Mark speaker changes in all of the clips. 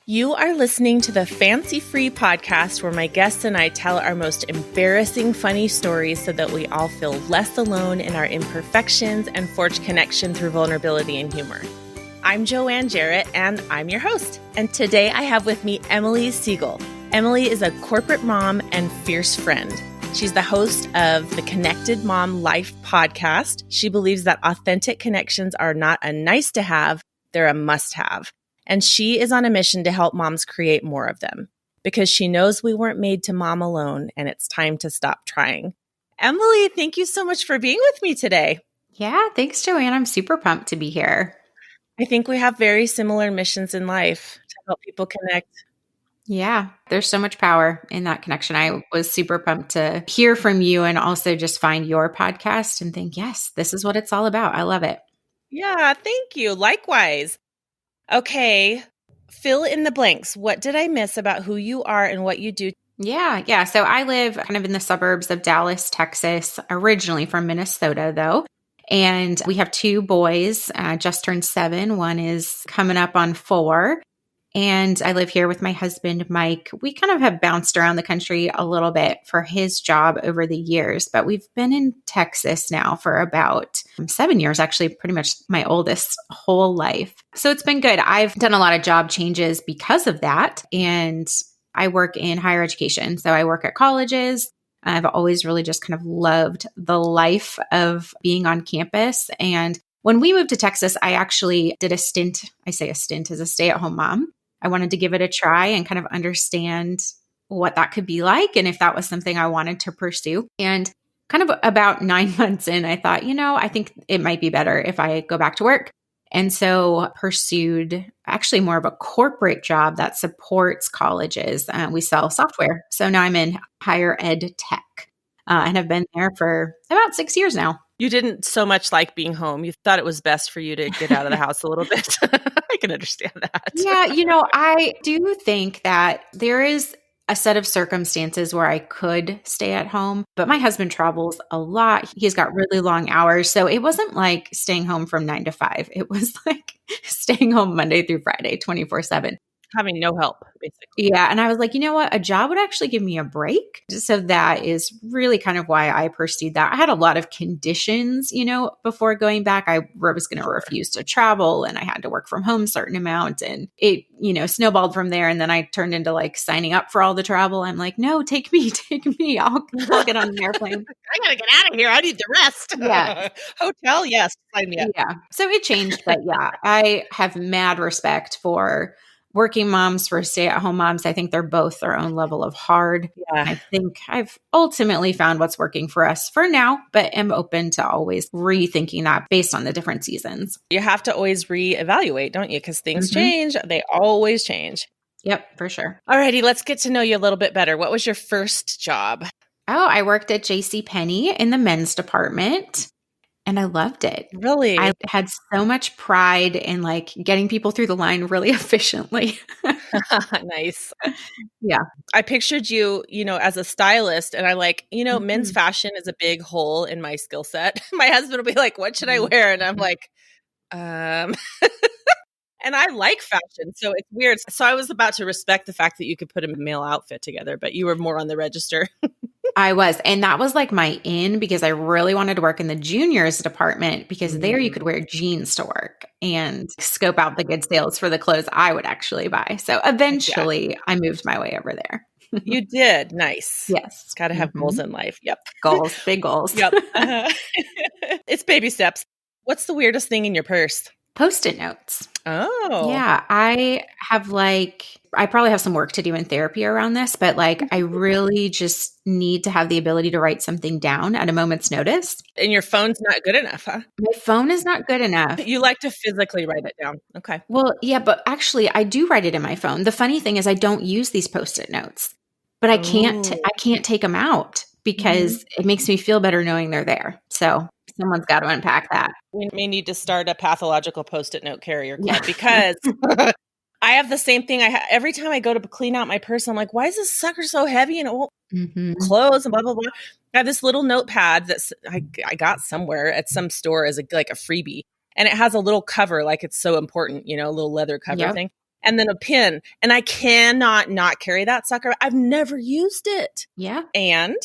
Speaker 1: You are listening to the Fancy Free podcast where my guests and I tell our most embarrassing, funny stories so that we all feel less alone in our imperfections and forge connection through vulnerability and humor. I'm Joanne Jarrett, and I'm your host. And today I have with me Emily Siegel. Emily is a corporate mom and fierce friend. She's the host of the Connected Mom Life podcast. She believes that authentic connections are not a nice to have, they're a must have. And she is on a mission to help moms create more of them because she knows we weren't made to mom alone and it's time to stop trying. Emily, thank you so much for being with me today.
Speaker 2: Yeah, thanks, Joanne. I'm super pumped to be here.
Speaker 1: I think we have very similar missions in life to help people connect.
Speaker 2: Yeah, there's so much power in that connection. I was super pumped to hear from you and also just find your podcast and think, yes, this is what it's all about. I love it.
Speaker 1: Yeah, thank you. Likewise. Okay, fill in the blanks. What did I miss about who you are and what you do?
Speaker 2: Yeah. So I live kind of in the suburbs of Dallas, Texas, originally from Minnesota, though. And we have two boys, just turned 7. One is coming up on 4. And I live here with my husband, Mike. We kind of have bounced around the country a little bit for his job over the years, but we've been in Texas now for about 7 years, actually, pretty much my oldest whole life. So it's been good. I've done a lot of job changes because of that. And I work in higher education. So I work at colleges. I've always really just kind of loved the life of being on campus. And when we moved to Texas, I actually did a stint. I say a stint as a stay-at-home mom. I wanted to give it a try and kind of understand what that could be like and if that was something I wanted to pursue. And kind of about 9 months in, I thought, I think it might be better if I go back to work. And so pursued actually more of a corporate job that supports colleges. We sell software. So now I'm in higher ed tech and have been there for about 6 years now.
Speaker 1: You didn't so much like being home. You thought it was best for you to get out of the house a little bit. I can understand that.
Speaker 2: Yeah, I do think that there is a set of circumstances where I could stay at home, but my husband travels a lot. He's got really long hours. So it wasn't like staying home from 9 to 5. It was like staying home Monday through Friday, 24/7.
Speaker 1: Having no help, basically.
Speaker 2: Yeah. And I was like, you know what? A job would actually give me a break. So that is really kind of why I pursued that. I had a lot of conditions, before going back. I was going to refuse to travel and I had to work from home a certain amount. And it, snowballed from there. And then I turned into like signing up for all the travel. I'm like, no, take me. I'll get on an airplane.
Speaker 1: I got to get out of here. I need the rest.
Speaker 2: Yeah.
Speaker 1: Hotel, yes. Sign me up.
Speaker 2: Yeah. So it changed. But yeah, I have mad respect for working moms, for stay-at-home moms. I think they're both their own level of hard.
Speaker 1: Yeah.
Speaker 2: I think I've ultimately found what's working for us for now, but am open to always rethinking that based on the different seasons.
Speaker 1: You have to always reevaluate, don't you? Because things change. They always change.
Speaker 2: Yep, for sure.
Speaker 1: Alrighty, let's get to know you a little bit better. What was your first job?
Speaker 2: Oh, I worked at JCPenney in the men's department. And I loved it.
Speaker 1: Really?
Speaker 2: I had so much pride in like getting people through the line really efficiently.
Speaker 1: Nice.
Speaker 2: Yeah.
Speaker 1: I pictured you, as a stylist and I like, men's fashion is a big hole in my skill set. My husband will be like, what should I wear? And I'm like, and I like fashion. So it's weird. So I was about to respect the fact that you could put a male outfit together, but you were more on the register.
Speaker 2: I was. And that was like my in because I really wanted to work in the juniors department because there you could wear jeans to work and scope out the good sales for the clothes I would actually buy. So eventually I moved my way over there.
Speaker 1: You did. Nice.
Speaker 2: Yes.
Speaker 1: Got to have goals in life. Yep.
Speaker 2: Goals, big goals.
Speaker 1: Yep. It's baby steps. What's the weirdest thing in your purse?
Speaker 2: Post-it notes.
Speaker 1: Oh.
Speaker 2: Yeah. I probably have some work to do in therapy around this, but I really just need to have the ability to write something down at a moment's notice.
Speaker 1: And your phone's not good enough, huh?
Speaker 2: My phone is not good enough.
Speaker 1: You like to physically write it down. Okay.
Speaker 2: Well, yeah, but actually I do write it in my phone. The funny thing is I don't use these Post-it notes, but I can't take them out because it makes me feel better knowing they're there. So someone's got to unpack that.
Speaker 1: We may need to start a pathological Post-it note carrier club because I have the same thing. Every time I go to clean out my purse, I'm like, why is this sucker so heavy and clothes and blah, blah, blah. I have this little notepad that I got somewhere at some store as a freebie. And it has a little cover, like it's so important, a little leather cover thing. and then a pin. And I cannot not carry that sucker. I've never used it.
Speaker 2: Yeah.
Speaker 1: And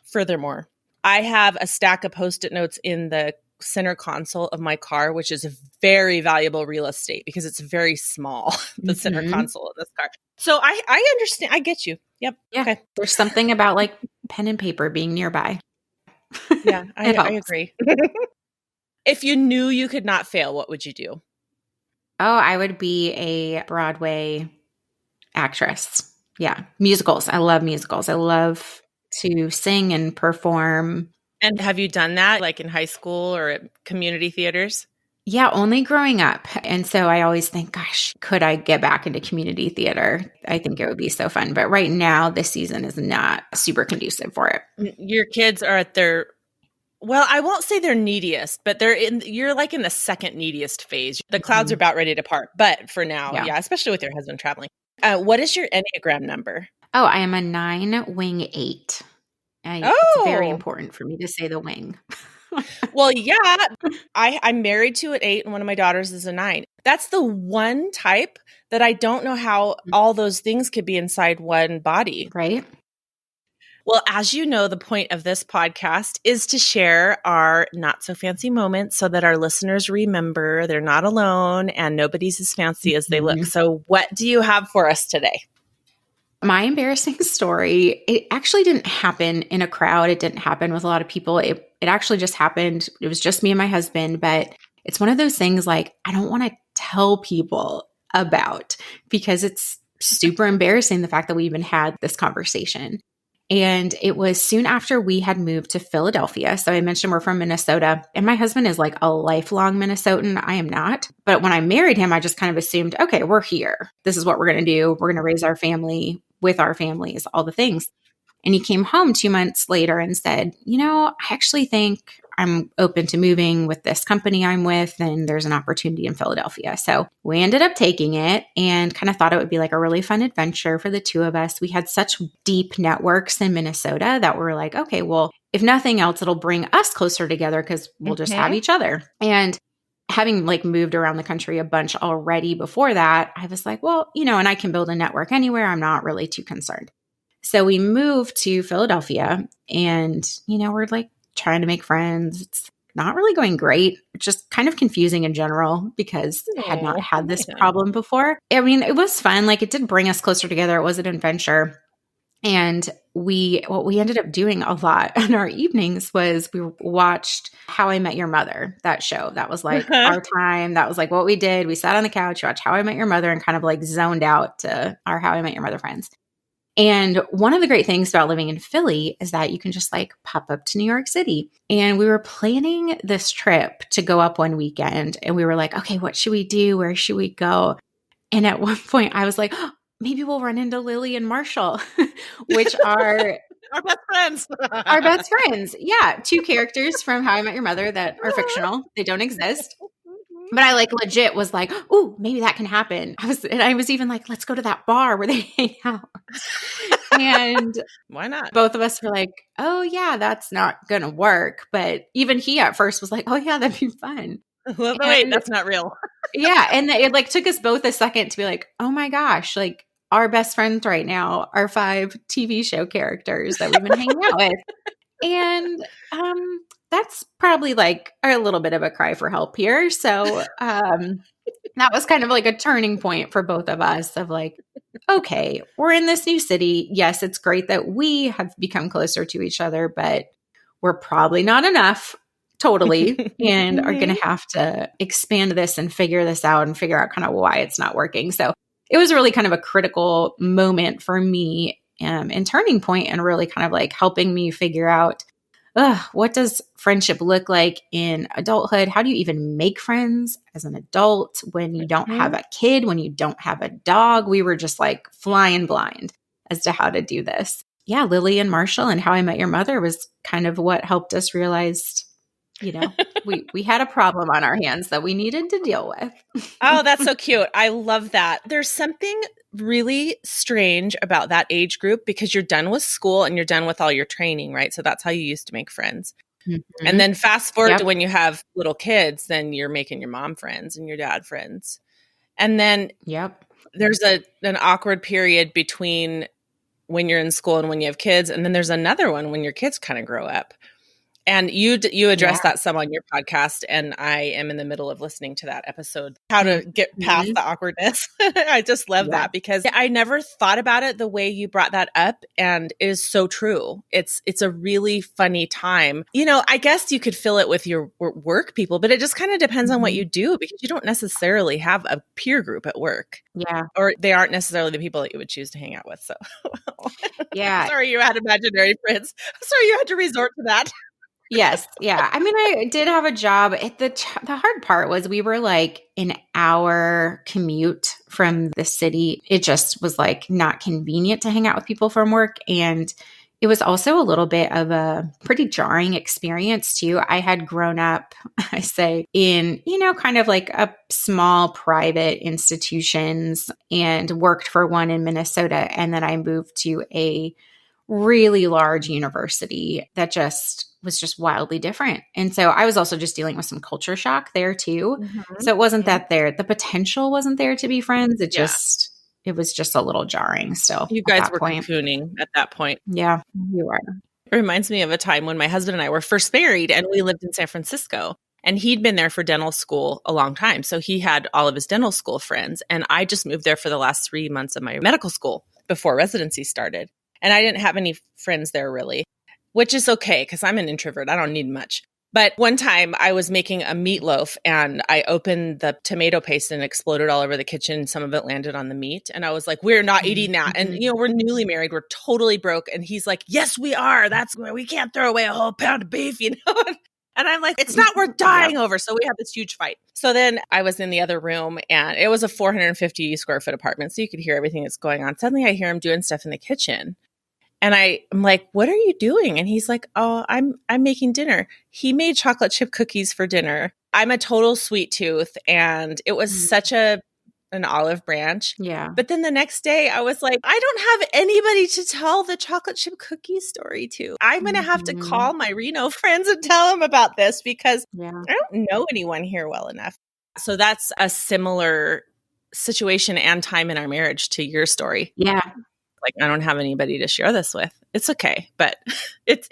Speaker 1: furthermore, I have a stack of Post-it notes in the center console of my car, which is very valuable real estate because it's very small, the center console of this car. So I understand. I get you. Yep.
Speaker 2: Yeah.
Speaker 1: Okay.
Speaker 2: There's something about like pen and paper being nearby.
Speaker 1: Yeah, I
Speaker 2: helps.
Speaker 1: agree. If you knew you could not fail, what would you do?
Speaker 2: Oh, I would be a Broadway actress. Yeah. Musicals. I love musicals. I love to sing and perform.
Speaker 1: And have you done that like in high school or at community theaters?
Speaker 2: Yeah, only growing up. And so I always think, gosh, could I get back into community theater? I think it would be so fun. But right now, this season is not super conducive for it.
Speaker 1: Your kids are at their, well, I won't say they're neediest, but you're like in the second neediest phase. The clouds are about ready to part. But for now, yeah especially with your husband traveling. What is your Enneagram number?
Speaker 2: Oh, I am a 9 wing 8. It's very important for me to say the wing.
Speaker 1: Well, yeah, I'm married to an 8 and one of my daughters is a 9. That's the one type that I don't know how all those things could be inside one body.
Speaker 2: Right.
Speaker 1: Well, as you know, the point of this podcast is to share our not so fancy moments so that our listeners remember they're not alone and nobody's as fancy as they look. So what do you have for us today?
Speaker 2: My embarrassing story, it actually didn't happen in a crowd. It didn't happen with a lot of people. It actually just happened. It was just me and my husband, but it's one of those things like I don't want to tell people about because it's super embarrassing the fact that we even had this conversation. And it was soon after we had moved to Philadelphia. So I mentioned we're from Minnesota and my husband is like a lifelong Minnesotan. I am not. But when I married him, I just kind of assumed, okay, we're here. This is what we're going to do. We're going to raise our family with our families, all the things. And he came home 2 months later and said, I actually think I'm open to moving with this company I'm with, and there's an opportunity in Philadelphia. So we ended up taking it and kind of thought it would be like a really fun adventure for the two of us. We had such deep networks in Minnesota that we're like, okay, well, if nothing else, it'll bring us closer together because we'll just have each other. And having like moved around the country a bunch already before that, I was like, well, and I can build a network anywhere. I'm not really too concerned. So we moved to Philadelphia and, we're like trying to make friends. It's not really going great. It's just kind of confusing in general because I had not had this problem before. I mean, it was fun. Like it did bring us closer together. It was an adventure. And what we ended up doing a lot in our evenings was we watched How I Met Your Mother, that show. That was like our time. That was like what we did. We sat on the couch, watched How I Met Your Mother and kind of like zoned out to our How I Met Your Mother friends. And one of the great things about living in Philly is that you can just like pop up to New York City. And we were planning this trip to go up one weekend and we were like, okay, what should we do? Where should we go? And at one point I was like, oh, maybe we'll run into Lily and Marshall, which are
Speaker 1: our best friends.
Speaker 2: Our best friends. Yeah. 2 characters from How I Met Your Mother that are fictional. They don't exist. But I like legit was like, oh, maybe that can happen. I was even like, let's go to that bar where they hang out. And
Speaker 1: why not?
Speaker 2: Both of us were like, oh yeah, that's not going to work. But even he at first was like, oh yeah, that'd be fun.
Speaker 1: Well, wait, that's not real.
Speaker 2: Yeah. And it like took us both a second to be like, oh my gosh, like our best friends right now are 5 TV show characters that we've been hanging out with. And that's probably like a little bit of a cry for help here. So that was kind of like a turning point for both of us of like, okay, we're in this new city. Yes, it's great that we have become closer to each other, but we're probably not enough totally and are going to have to expand this and figure this out and figure out kind of why it's not working. So it was really kind of a critical moment for me and turning point and really kind of like helping me figure out what does friendship look like in adulthood? How do you even make friends as an adult when you don't have a kid, when you don't have a dog? We were just like flying blind as to how to do this. Yeah, Lily and Marshall and How I Met Your Mother was kind of what helped us realize, we had a problem on our hands that we needed to deal with.
Speaker 1: Oh, that's so cute. I love that. There's something really strange about that age group because you're done with school and you're done with all your training, right? So that's how you used to make friends. Mm-hmm. And then fast forward to when you have little kids, then you're making your mom friends and your dad friends. And then there's an awkward period between when you're in school and when you have kids. And then there's another one when your kids kind of grow up. And you address that some on your podcast, and I am in the middle of listening to that episode, how to get past the awkwardness. I just love that because I never thought about it the way you brought that up, and it is so true. It's a really funny time. You know, I guess you could fill it with your work people, but it just kind of depends on what you do, because you don't necessarily have a peer group at work.
Speaker 2: Yeah.
Speaker 1: Or they aren't necessarily the people that you would choose to hang out with. So
Speaker 2: yeah.
Speaker 1: Sorry you had imaginary friends. Sorry you had to resort to that.
Speaker 2: Yes. Yeah. I mean, I did have a job. The hard part was we were like an hour commute from the city. It just was like not convenient to hang out with people from work. And it was also a little bit of a pretty jarring experience too. I had grown up, I say, in, kind of like a small private institutions and worked for one in Minnesota. And then I moved to a really large university that was just wildly different. And so I was also just dealing with some culture shock there too. So it wasn't that the potential wasn't there to be friends. It was just a little jarring still.
Speaker 1: You guys were cocooning at that point.
Speaker 2: Yeah, you are.
Speaker 1: It reminds me of a time when my husband and I were first married and we lived in San Francisco, and he'd been there for dental school a long time. So he had all of his dental school friends, and I just moved there for the last 3 months of my medical school before residency started. And I didn't have any friends there really, which is okay because I'm an introvert. I don't need much. But one time I was making a meatloaf and I opened the tomato paste and it exploded all over the kitchen. Some of it landed on the meat. And I was like, we're not eating that. And, we're newly married. We're totally broke. And he's like, yes, we are. That's why we can't throw away a whole pound of beef, And I'm like, it's not worth dying over. So we have this huge fight. So then I was in the other room and it was a 450 square foot apartment. So you could hear everything that's going on. Suddenly I hear him doing stuff in the kitchen. And I'm like, what are you doing? And he's like, oh, I'm making dinner. He made chocolate chip cookies for dinner. I'm a total sweet tooth. And it was such an olive branch.
Speaker 2: Yeah.
Speaker 1: But then the next day I was like, I don't have anybody to tell the chocolate chip cookie story to. I'm going to have to call my Reno friends and tell them about this because I don't know anyone here well enough. So that's a similar situation and time in our marriage to your story.
Speaker 2: Yeah.
Speaker 1: Like, I don't have anybody to share this with. It's okay. But it's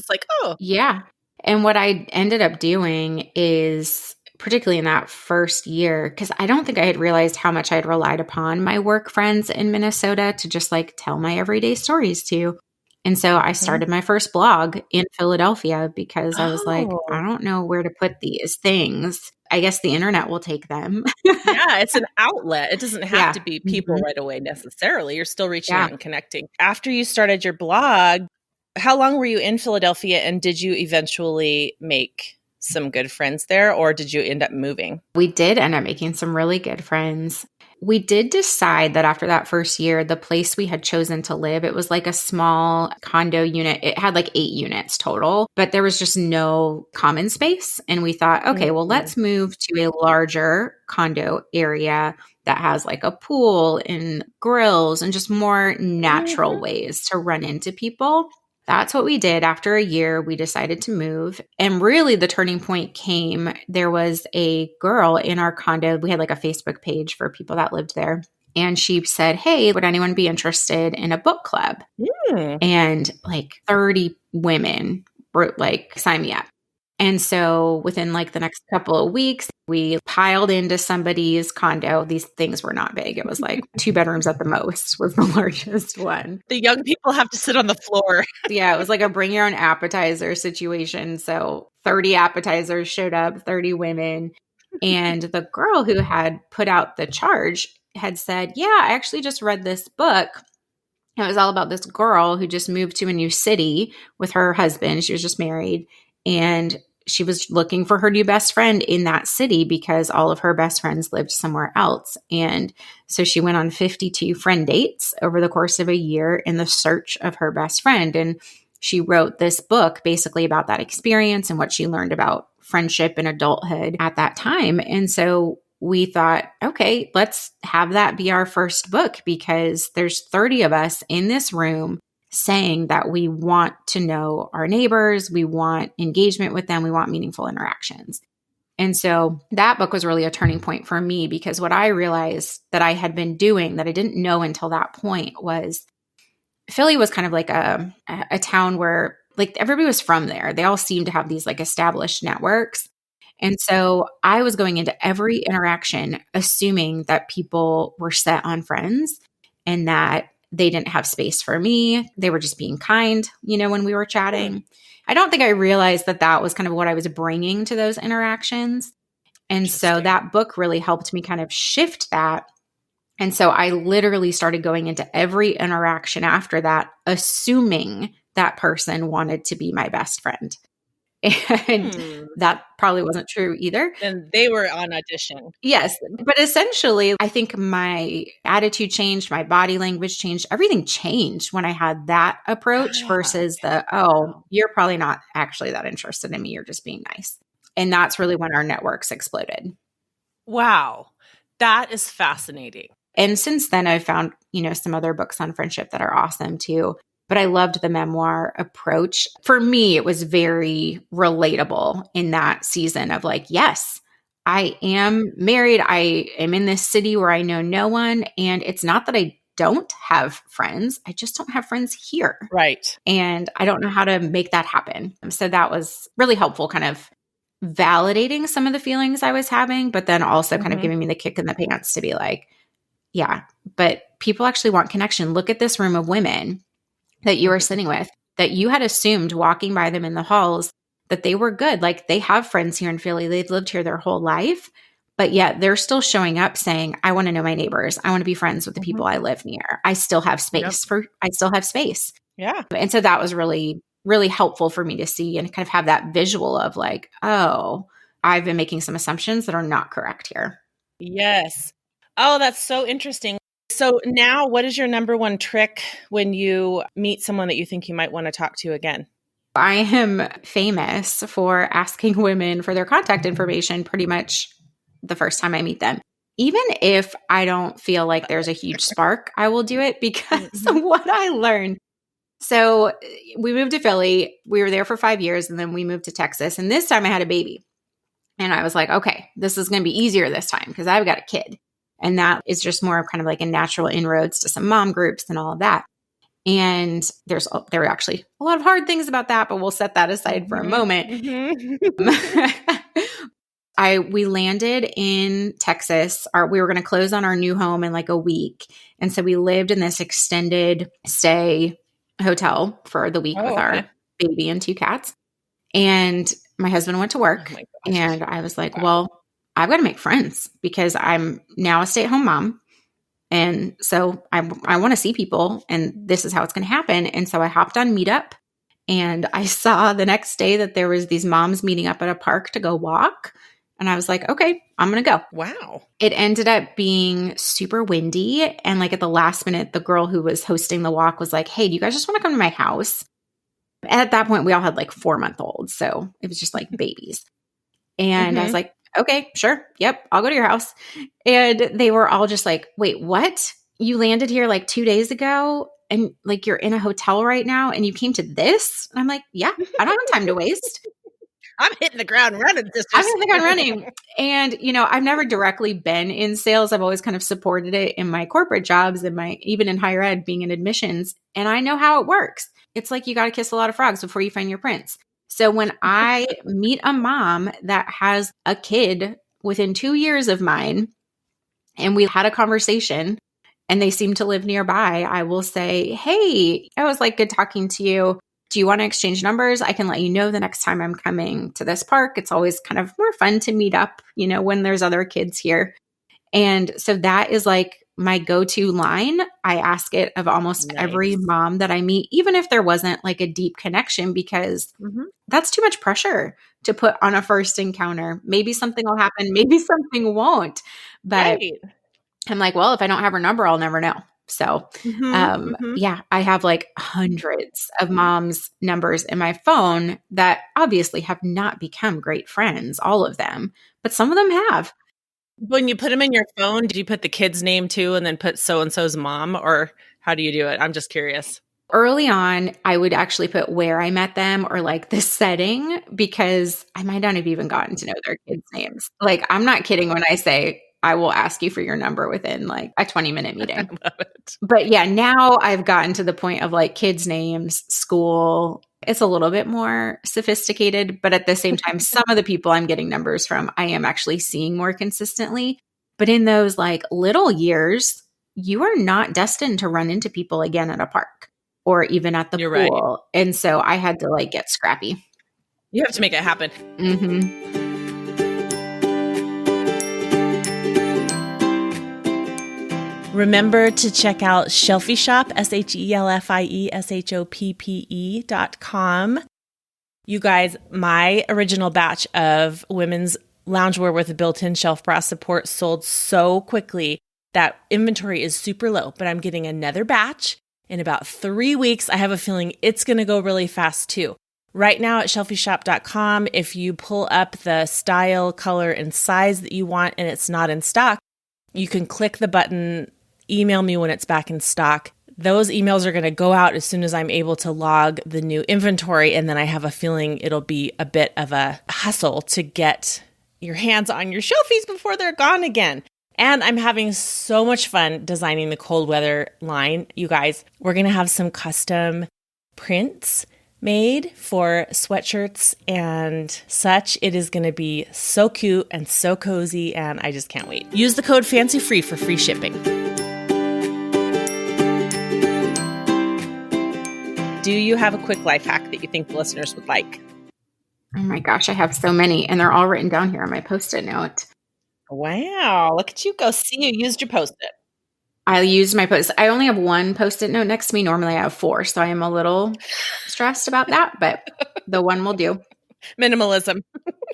Speaker 1: like, oh.
Speaker 2: Yeah. And what I ended up doing is, particularly in that first year, because I don't think I had realized how much I had relied upon my work friends in Minnesota to just like tell my everyday stories to. And so I started my first blog in Philadelphia because I was like, I don't know where to put these things. I guess the internet will take them.
Speaker 1: Yeah, it's an outlet. It doesn't have to be people right away necessarily. You're still reaching out and connecting. After you started your blog, how long were you in Philadelphia, and did you eventually make some good friends there, or did you end up moving?
Speaker 2: We did end up making some really good friends. We did decide that after that first year, the place we had chosen to live, it was like a small condo unit. It had like 8 units total, but there was just no common space. And we thought, okay, well, let's move to a larger condo area that has like a pool and grills and just more natural ways to run into people. That's what we did. After a year, we decided to move. And really the turning point came, there was a girl in our condo. We had like a Facebook page for people that lived there. And she said, hey, would anyone be interested in a book club? And like 30 women were like, sign me up. And so within like the next couple of weeks, we piled into somebody's condo. These things were not big. It was like 2 bedrooms at the most was the largest one.
Speaker 1: The young people have to sit on the floor.
Speaker 2: Yeah, it was like a bring your own appetizer situation. So 30 appetizers showed up, 30 women. And the girl who had put out the charge had said, yeah, I actually just read this book. It was all about this girl who just moved to a new city with her husband. She was just married. And she was looking for her new best friend in that city because all of her best friends lived somewhere else. And so she went on 52 friend dates over the course of a year in the search of her best friend. And she wrote this book basically about that experience and what she learned about friendship and adulthood at that time. And so we thought, okay, let's have that be our first book because there's 30 of us in this room saying that we want to know our neighbors, we want engagement with them, we want meaningful interactions. And so that book was really a turning point for me, because what I realized that I had been doing that I didn't know until that point was Philly was kind of like a town where like everybody was from there. They all seemed to have these like established networks. And so I was going into every interaction assuming that people were set on friends and that they didn't have space for me. They were just being kind, when we were chatting. I don't think I realized that that was kind of what I was bringing to those interactions. And so that book really helped me kind of shift that. And so I literally started going into every interaction after that, assuming that person wanted to be my best friend. And that probably wasn't true either.
Speaker 1: And they were on audition.
Speaker 2: Yes. But essentially, I think my attitude changed, my body language changed, everything changed when I had that approach versus you're probably not actually that interested in me. You're just being nice. And that's really when our networks exploded.
Speaker 1: Wow. That is fascinating.
Speaker 2: And since then, I've found, some other books on friendship that are awesome too. But I loved the memoir approach. For me, it was very relatable in that season of like, yes, I am married. I am in this city where I know no one. And it's not that I don't have friends. I just don't have friends here.
Speaker 1: Right.
Speaker 2: And I don't know how to make that happen. So that was really helpful, kind of validating some of the feelings I was having, but then also kind of giving me the kick in the pants to be like, yeah, but people actually want connection. Look at this room of women that you were sitting with, that you had assumed walking by them in the halls that they were good. Like they have friends here in Philly. They've lived here their whole life, but yet they're still showing up saying, I want to know my neighbors. I want to be friends with the people I live near. I still have space I still have space.
Speaker 1: Yeah.
Speaker 2: And so that was really, really helpful for me to see and kind of have that visual of like, oh, I've been making some assumptions that are not correct here.
Speaker 1: Yes. Oh, that's so interesting. So now what is your number one trick when you meet someone that you think you might want to talk to again?
Speaker 2: I am famous for asking women for their contact information pretty much the first time I meet them. Even if I don't feel like there's a huge spark, I will do it because of what I learned. So we moved to Philly. We were there for 5 years and then we moved to Texas. And this time I had a baby. And I was like, okay, this is going to be easier this time because I've got a kid. And that is just more of kind of like a natural inroads to some mom groups and all of that. And there were actually a lot of hard things about that, but we'll set that aside for a moment. We landed in Texas. We were going to close on our new home in like a week. And so we lived in this extended stay hotel for the week with our baby and 2 cats. And my husband went to work and I was like, well, I've got to make friends because I'm now a stay-at-home mom. And so I want to see people and this is how it's going to happen. And so I hopped on Meetup and I saw the next day that there was these moms meeting up at a park to go walk. And I was like, okay, I'm going to go.
Speaker 1: Wow.
Speaker 2: It ended up being super windy. And like at the last minute, the girl who was hosting the walk was like, hey, do you guys just want to come to my house? At that point, we all had like 4-month-olds. So it was just like babies. And I was like, okay, sure. Yep. I'll go to your house. And they were all just like, wait, what? You landed here like 2 days ago and like you're in a hotel right now and you came to this? And I'm like, yeah, I don't have time to waste.
Speaker 1: I'm hitting the ground running.
Speaker 2: I'm hitting the ground running. And, I've never directly been in sales. I've always kind of supported it in my corporate jobs and even in higher ed, being in admissions. And I know how it works. It's like you got to kiss a lot of frogs before you find your prince. So when I meet a mom that has a kid within 2 years of mine, and we had a conversation and they seem to live nearby, I will say, hey, it was like good talking to you. Do you want to exchange numbers? I can let you know the next time I'm coming to this park. It's always kind of more fun to meet up, when there's other kids here. And so that is like my go-to line. I ask it of almost every mom that I meet, even if there wasn't like a deep connection, because that's too much pressure to put on a first encounter. Maybe something will happen. Maybe something won't. But I'm like, well, if I don't have her number, I'll never know. So, yeah, I have like hundreds of moms' numbers in my phone that obviously have not become great friends, all of them, but some of them have.
Speaker 1: When you put them in your phone, do you put the kid's name too and then put so-and-so's mom, or how do you do it? I'm just curious.
Speaker 2: Early on, I would actually put where I met them or like the setting because I might not have even gotten to know their kids' names. Like, I'm not kidding when I say I will ask you for your number within like a 20-minute meeting.
Speaker 1: I love it.
Speaker 2: But yeah, now I've gotten to the point of like kids' names, school. It's a little bit more sophisticated, but at the same time, some of the people I'm getting numbers from, I am actually seeing more consistently. But in those like little years, you are not destined to run into people again at a park or even at the
Speaker 1: You're
Speaker 2: pool.
Speaker 1: right.
Speaker 2: And so I had to like get scrappy.
Speaker 1: You have to make it happen.
Speaker 2: Mm-hmm.
Speaker 1: Remember to check out Shelfie Shop, Shelfieshoppe.com. You guys, my original batch of women's loungewear with a built-in shelf bra support sold so quickly that inventory is super low, but I'm getting another batch in about 3 weeks. I have a feeling it's going to go really fast too. Right now at shelfieshop.com, if you pull up the style, color, and size that you want and it's not in stock, you can click the button, email me when it's back in stock. Those emails are going to go out as soon as I'm able to log the new inventory, and then I have a feeling it'll be a bit of a hustle to get your hands on your shelfies before they're gone again. And I'm having so much fun designing the cold weather line. You guys, we're going to have some custom prints made for sweatshirts and such. It is going to be so cute and so cozy, and I just can't wait. Use the code FANCYFREE for free shipping. Do you have a quick life hack that you think the listeners would like?
Speaker 2: Oh my gosh, I have so many, and they're all written down here on my Post-it note.
Speaker 1: Wow, look at you go. See, you used your Post-it.
Speaker 2: I used my Post. I only have one Post-it note next to me. Normally I have 4, so I am a little stressed about that, but the one will do.
Speaker 1: Minimalism.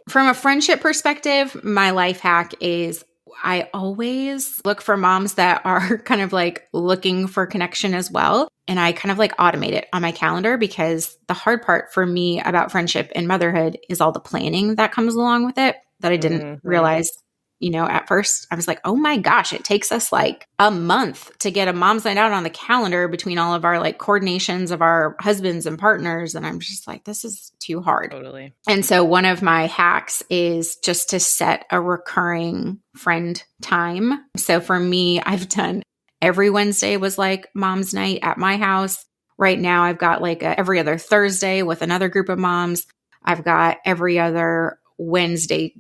Speaker 2: From a friendship perspective, my life hack is I always look for moms that are kind of like looking for connection as well. And I kind of like automate it on my calendar because the hard part for me about friendship and motherhood is all the planning that comes along with it that I didn't realize, at first. I was like, oh my gosh, it takes us like a month to get a mom's night out on the calendar between all of our like coordinations of our husbands and partners. And I'm just like, this is too hard.
Speaker 1: Totally.
Speaker 2: And so one of my hacks is just to set a recurring friend time. So for me, I've done every Wednesday was like mom's night at my house. Right now, I've got like every other Thursday with another group of moms. I've got every other Wednesday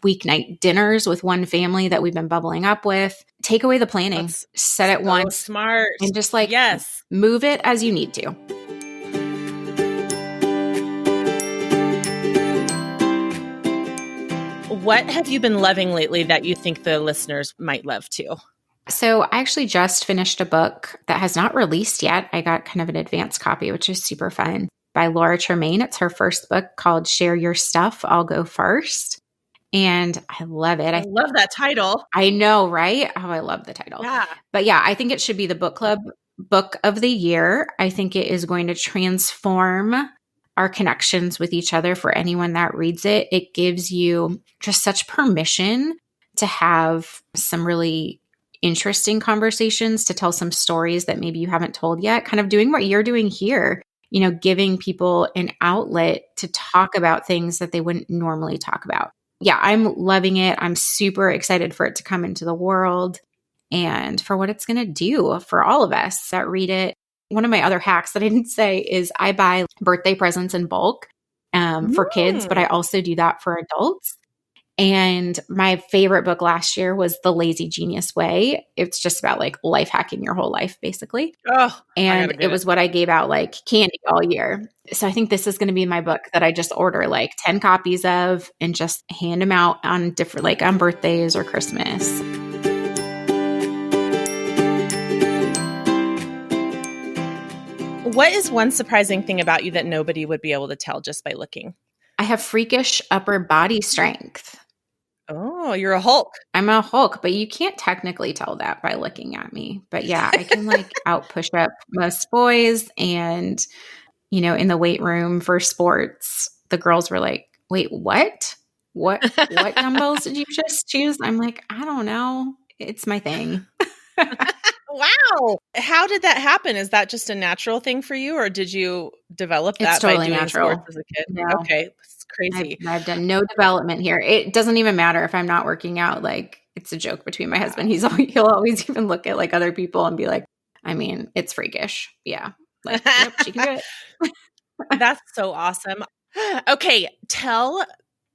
Speaker 2: weeknight dinners with one family that we've been bubbling up with. Take away the planning, set it once,
Speaker 1: smart,
Speaker 2: and just like
Speaker 1: yes,
Speaker 2: move it as you need to.
Speaker 1: What have you been loving lately that you think the listeners might love too?
Speaker 2: So I actually just finished a book that has not released yet. I got kind of an advanced copy, which is super fun, by Tremaine. It's her first book called Share Your Stuff, I'll Go First. And I love it.
Speaker 1: I love that title.
Speaker 2: I know, right? Oh, I love the title.
Speaker 1: Yeah.
Speaker 2: But yeah, I think it should be the book club book of the year. I think it is going to transform our connections with each other for anyone that reads it. It gives you just such permission to have some really interesting conversations, to tell some stories that maybe you haven't told yet, kind of doing what you're doing here, giving people an outlet to talk about things that they wouldn't normally talk about. Yeah, I'm loving it. I'm super excited for it to come into the world and for what it's going to do for all of us that read it. One of my other hacks that I didn't say is I buy birthday presents in bulk for kids, but I also do that for adults. And my favorite book last year was The Lazy Genius Way. It's just about like life hacking your whole life, basically.
Speaker 1: Oh,
Speaker 2: and it was what I gave out like candy all year. So I think this is going to be my book that I just order like 10 copies of and just hand them out on different, like on birthdays or Christmas.
Speaker 1: What is one surprising thing about you that nobody would be able to tell just by looking?
Speaker 2: I have freakish upper body strength.
Speaker 1: Oh, you're a Hulk.
Speaker 2: I'm a Hulk, but you can't technically tell that by looking at me. But yeah, I can like out push up most boys. And, in the weight room for sports, the girls were like, wait, what? What dumbbells did you just choose? I'm like, I don't know. It's my thing.
Speaker 1: Wow. How did that happen? Is that just a natural thing for you, or did you develop
Speaker 2: It's
Speaker 1: that by
Speaker 2: totally
Speaker 1: doing sports
Speaker 2: natural.
Speaker 1: as a kid?
Speaker 2: No,
Speaker 1: Okay, it's
Speaker 2: I've
Speaker 1: crazy.
Speaker 2: I've done no development here. It doesn't even matter if I'm not working out. Like, it's a joke between my husband.
Speaker 1: Wow.
Speaker 2: He'll always even look at like other people and be like, I mean, it's freakish. Yeah. Like, yep, she can do it.
Speaker 1: That's so awesome. Okay, tell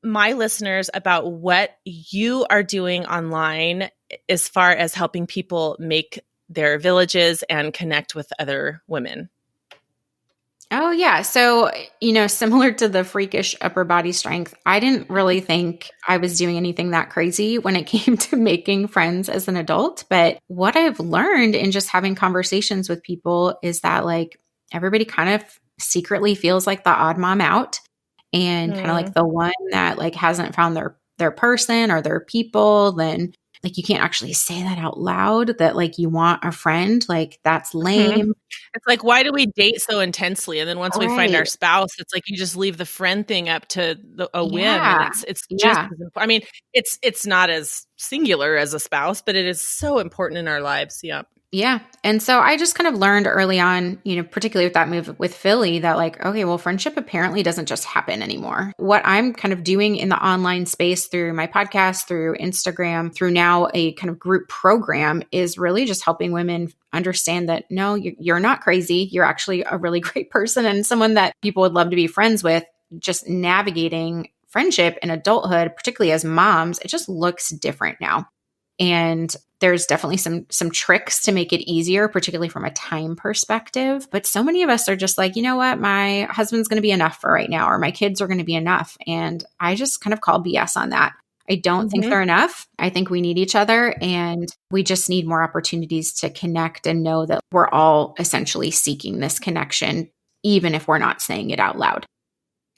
Speaker 1: my listeners about what you are doing online as far as helping people make their villages and connect with other women.
Speaker 2: Oh, yeah. So, similar to the freakish upper body strength, I didn't really think I was doing anything that crazy when it came to making friends as an adult. But what I've learned in just having conversations with people is that like everybody kind of secretly feels like the odd mom out and kind of like the one that like hasn't found their person or their people. Then like you can't actually say that out loud that like you want a friend. Like that's lame.
Speaker 1: It's like, why do we date so intensely? And then once we find our
Speaker 2: Right.
Speaker 1: spouse, it's like you just leave the friend thing up to a whim, and
Speaker 2: Yeah.
Speaker 1: it's just
Speaker 2: Yeah.
Speaker 1: as important. I mean, it's not as singular as a spouse, but it is so important in our lives. Yeah.
Speaker 2: Yeah. And so I just kind of learned early on, particularly with that move with Philly, that like, okay, well, friendship apparently doesn't just happen anymore. What I'm kind of doing in the online space through my podcast, through Instagram, through now a kind of group program is really just helping women understand that no, you're not crazy. You're actually a really great person and someone that people would love to be friends with. Just navigating friendship in adulthood, particularly as moms, it just looks different now. And there's definitely some tricks to make it easier, particularly from a time perspective. But so many of us are just like, you know what, my husband's going to be enough for right now, or my kids are going to be enough. And I just kind of call BS on that. I don't think they're enough. I think we need each other and we just need more opportunities to connect and know that we're all essentially seeking this connection, even if we're not saying it out loud.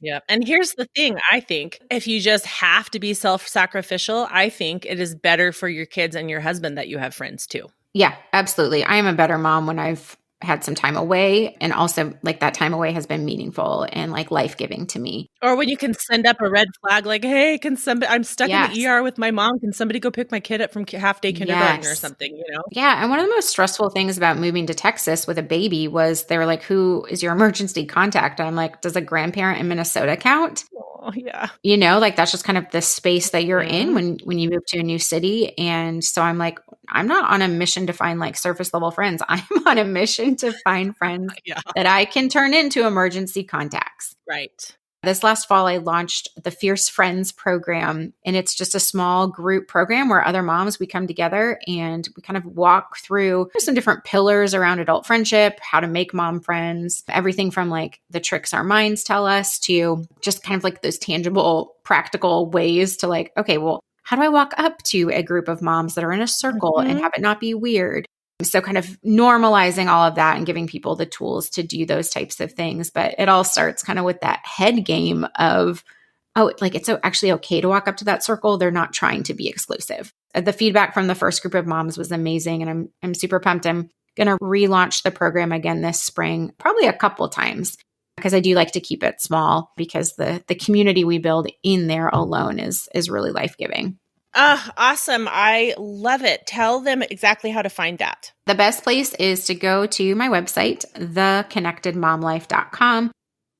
Speaker 1: Yeah. And here's the thing, I think if you just have to be self-sacrificial, I think it is better for your kids and your husband that you have friends too.
Speaker 2: Yeah, absolutely. I am a better mom when I've had some time away. And also, like, that time away has been meaningful and like life-giving to me.
Speaker 1: Or when you can send up a red flag like, hey, I'm stuck in
Speaker 2: Yes.
Speaker 1: the ER with my mom. Can somebody go pick my kid up from half-day kindergarten or something,
Speaker 2: Yeah. And one of the most stressful things about moving to Texas with a baby was they were like, who is your emergency contact? And I'm like, does a grandparent in Minnesota count?
Speaker 1: Oh, yeah.
Speaker 2: Like that's just kind of the space that you're in when you move to a new city. And so I'm like, I'm not on a mission to find like surface level friends. I'm on a mission to find friends that I can turn into emergency contacts.
Speaker 1: Right.
Speaker 2: This last fall, I launched the Fierce Friends program, and it's just a small group program where other moms, we come together and we kind of walk through some different pillars around adult friendship, how to make mom friends, everything from like the tricks our minds tell us to just kind of like those tangible, practical ways to like, okay, well, how do I walk up to a group of moms that are in a circle and have it not be weird? So kind of normalizing all of that and giving people the tools to do those types of things. But it all starts kind of with that head game of, oh, like it's actually okay to walk up to that circle. They're not trying to be exclusive. The feedback from the first group of moms was amazing. And I'm super pumped. I'm going to relaunch the program again this spring, probably a couple times, because I do like to keep it small because the community we build in there alone is really life-giving.
Speaker 1: Awesome. I love it. Tell them exactly how to find that.
Speaker 2: The best place is to go to my website, theconnectedmomlife.com.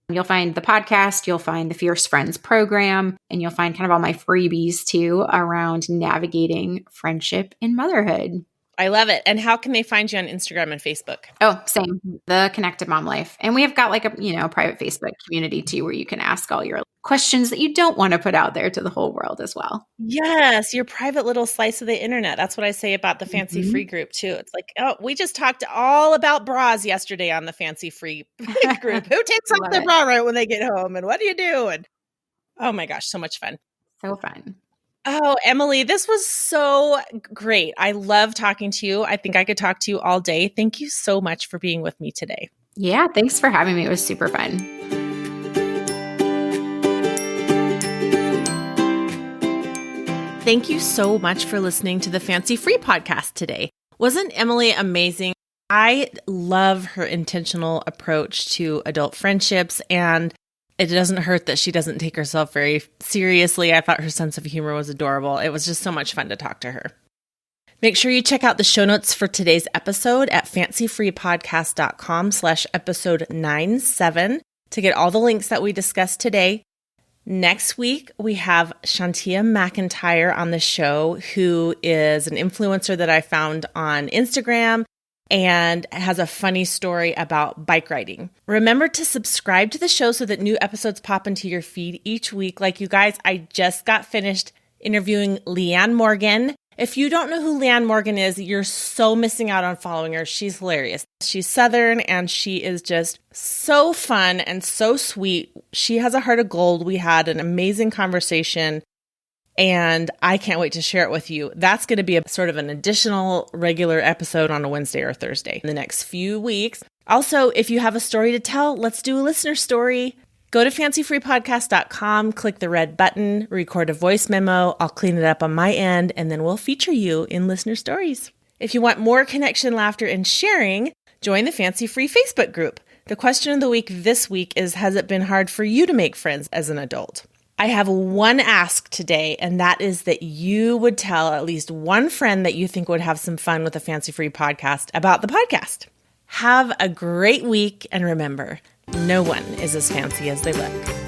Speaker 2: You'll find the podcast, you'll find the Fierce Friends program, and you'll find kind of all my freebies too around navigating friendship and motherhood.
Speaker 1: I love it. And how can they find you on Instagram and Facebook?
Speaker 2: Oh, same. The Connected Mom Life. And we have got like a, private Facebook community too, where you can ask all your questions that you don't want to put out there to the whole world as well.
Speaker 1: Yes. Your private little slice of the internet. That's what I say about the Fancy Free group too. It's like, oh, we just talked all about bras yesterday on the Fancy Free group. Who takes off their bra right when they get home? And what do you do? And oh my gosh, so much fun.
Speaker 2: So fun.
Speaker 1: Oh, Emily, this was so great. I love talking to you. I think I could talk to you all day. Thank you so much for being with me today.
Speaker 2: Yeah, thanks for having me. It was super fun.
Speaker 1: Thank you so much for listening to the Fancy Free podcast today. Wasn't Emily amazing? I love her intentional approach to adult friendships, and it doesn't hurt that she doesn't take herself very seriously. I thought her sense of humor was adorable. It was just so much fun to talk to her. Make sure you check out the show notes for today's episode at fancyfreepodcast.com/episode 97 to get all the links that we discussed today. Next week, we have Shantia McIntyre on the show, who is an influencer that I found on Instagram and has a funny story about bike riding. Remember to subscribe to the show so that new episodes pop into your feed each week. Like you guys, I just got finished interviewing Leanne Morgan. If you don't know who Leanne Morgan is, you're so missing out on following her. She's hilarious. She's Southern and she is just so fun and so sweet. She has a heart of gold. We had an amazing conversation and I can't wait to share it with you. That's going to be a sort of an additional regular episode on a Wednesday or Thursday in the next few weeks. Also, if you have a story to tell, let's do a listener story. Go to fancyfreepodcast.com, click the red button, record a voice memo. I'll clean it up on my end, and then we'll feature you in listener stories. If you want more connection, laughter, and sharing, join the Fancy Free Facebook group. The question of the week this week is, has it been hard for you to make friends as an adult? I have one ask today, and that is that you would tell at least one friend that you think would have some fun with the Fancy Free podcast about the podcast. Have a great week, and remember, no one is as fancy as they look.